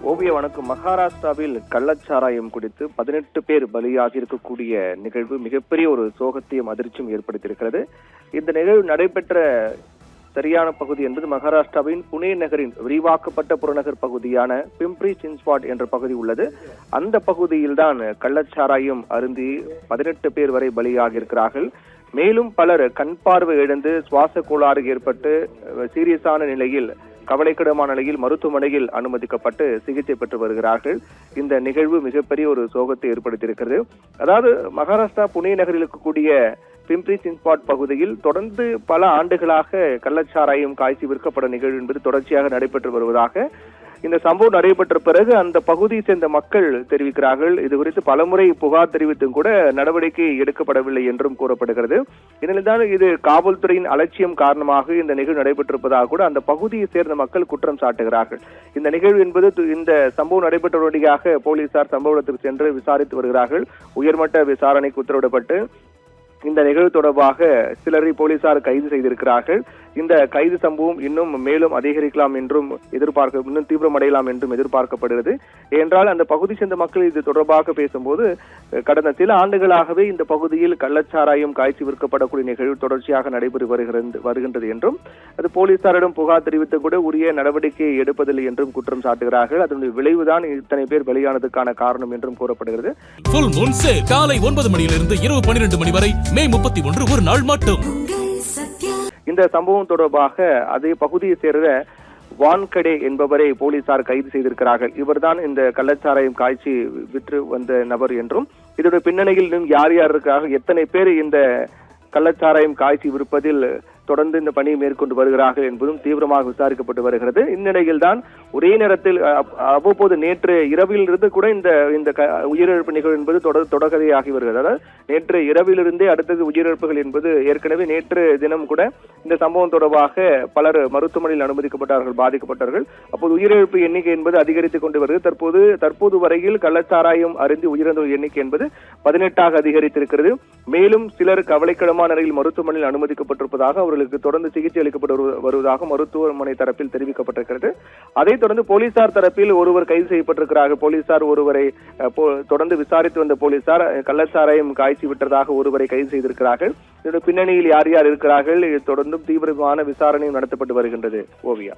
ஓவிய வணக்கம். மகாராஷ்டிராவில் கள்ளச்சாராயம் குடித்து 18 பேர் பலியாகி இருக்கக்கூடிய நிகழ்வு மிகப்பெரிய ஒரு சோகத்தையும் அதிர்ச்சியும் ஏற்படுத்தியிருக்கிறது. இந்த நிகழ்வு நடைபெற்ற சரியான பகுதி என்பது மகாராஷ்டிராவின் புனே நகரின் விரிவாக்கப்பட்ட புறநகர் பகுதியான பிம்ப்ரி சின்ச்வாட் என்ற பகுதி உள்ளது. அந்த பகுதியில் தான் கள்ளச்சாராயம் அருந்தி 18 பேர் வரை பலியாகி இருக்கிறார்கள். மேலும் பலர் கண் பார்வை இழந்து சுவாச கோளாறு ஏற்பட்டு சீரியஸான நிலையில் கவலைக்கிடமான நிலையில் மருத்துவமனையில் அனுமதிக்கப்பட்டு சிகிச்சை பெற்று வருகிறார்கள். இந்த நிகழ்வு மிகப்பெரிய ஒரு சோகத்தை ஏற்படுத்தியிருக்கிறது. அதாவது மகாராஷ்டிரா புனே நகரில் இருக்கக்கூடிய பிம்ப்ரி சின்ச்வாட் பகுதியில் தொடர்ந்து பல ஆண்டுகளாக கள்ளச்சாராயம் காய்ச்சி விற்கப்படும் நிகழ்வு என்பது தொடர்ச்சியாக நடைபெற்று வருவதாக இந்த சம்பவம் நடைபெற்ற பிறகு அந்த பகுதியை சேர்ந்த மக்கள் தெரிவிக்கிறார்கள். இது குறித்து பலமுறை புகார் தெரிவித்தும் கூட நடவடிக்கை எடுக்கப்படவில்லை என்றும் கூறப்படுகிறது. இதனால்தான் இது காவல்துறையின் அலட்சியம் காரணமாக இந்த நிகழ்வு நடைபெற்றிருப்பதாக கூட அந்த பகுதியை சேர்ந்த மக்கள் குற்றம் சாட்டுகிறார்கள். இந்த நிகழ்வு என்பது இந்த சம்பவம் நடைபெற்ற உடனடியாக போலீசார் சம்பவ இடத்திற்கு சென்று விசாரித்து வருகிறார்கள். உயர்மட்ட விசாரணைக்கு உத்தரவிடப்பட்டு இந்த நிகழ்வு தொடர்பாக சிலரை போலீசார் கைது செய்திருக்கிறார்கள். இந்த கைது சம்பவம் இன்னும் மேலும் அதிகரிக்கலாம் என்றும் இன்னும் தீவிரமடையலாம் என்றும் எதிர்பார்க்கப்படுகிறது. என்றால் அந்த பகுதி சேர்ந்த மக்கள் இது தொடர்பாக பேசும்போது கடந்த சில ஆண்டுகளாகவே இந்த பகுதியில் கள்ளச்சாராயம் காய்ச்சி விற்கப்படக்கூடிய நிகழ்வு தொடர்ச்சியாக நடைபெற்று வருகின்றது என்றும் அது போலீசாரிடம் புகார் தெரிவித்து கூட உரிய நடவடிக்கை எடுப்பதில்லை என்றும் குற்றம் சாட்டுகிறார்கள். அதனுடைய விளைவுதான் இத்தனை பேர் பலியானதுக்கான காரணம் என்றும் கூறப்படுகிறது. காலை 9 மணியிலிருந்து இரவு 12 மணி வரை மே 31 ஒரு நாள் மட்டும். இந்த சம்பவம் தொடர்பாக அதே பகுதியை சேர்ந்த வான்கடே என்பவரை போலீசார் கைது செய்திருக்கிறார்கள். இவர்தான் இந்த கள்ளச்சாராயம் காய்ச்சி விற்று வந்த நபர் என்றும் இதோட பின்னணியில் இன்னும் யார் யார் இருக்காக எத்தனை பேர் இந்த கள்ளச்சாராயம் காய்ச்சி விற்பதில் தொடர்ந்து இந்த பணியை மேற்கொண்டு வருகிறார்கள் என்பதும் தீவிரமாக விசாரிக்கப்பட்டு வருகிறது. இந்நிலையில் தான் ஒரே நேரத்தில் அவ்வப்போது நேற்று இரவிலிருந்து கூட இந்த உயிரிழப்பு நிகழ்வு என்பது தொடர்கதையாகி வருகிறது. அதாவது நேற்று இரவிலிருந்தே அடுத்தது உயிரிழப்புகள் என்பது ஏற்கனவே நேற்று தினம் கூட இந்த சம்பவம் தொடர்பாக பலர் மருத்துவமனையில் அனுமதிக்கப்பட்டார்கள், பாதிக்கப்பட்டார்கள். அப்போது உயிரிழப்பு எண்ணிக்கை என்பது அதிகரித்துக் கொண்டு வருகிறது. தற்போது வரையில் கள்ளச்சாராயம் அருந்தி உயிரிழந்தோர் எண்ணிக்கை என்பது 18 அதிகரித்திருக்கிறது. மேலும் சிலர் கவலைக்கிடமான நிலையில் மருத்துவமனையில் அனுமதிக்கப்பட்டிருப்பதாக அவர்களுக்கு தொடர்ந்து சிகிச்சை அளிக்கப்பட்டு வருவதாக மருத்துவமனை தரப்பில் தெரிவிக்கப்பட்டிருக்கிறது. அதைத் தொடர்ந்து போலீசார் தரப்பில் ஒருவர் கைது செய்யப்பட்டிருக்கிறார்கள். போலீசார் ஒருவரை தொடர்ந்து விசாரித்து வந்த போலீசார் கள்ளச்சாராயம் காய்ச்சி விட்டதாக ஒருவரை கைது செய்திருக்கிறார்கள். இதோட பின்னணியில் யார் யார் இருக்கிறார்கள் தொடர்ந்தும் தீவிரமான விசாரணையும் நடத்தப்பட்டு வருகின்றது. ஓவியா.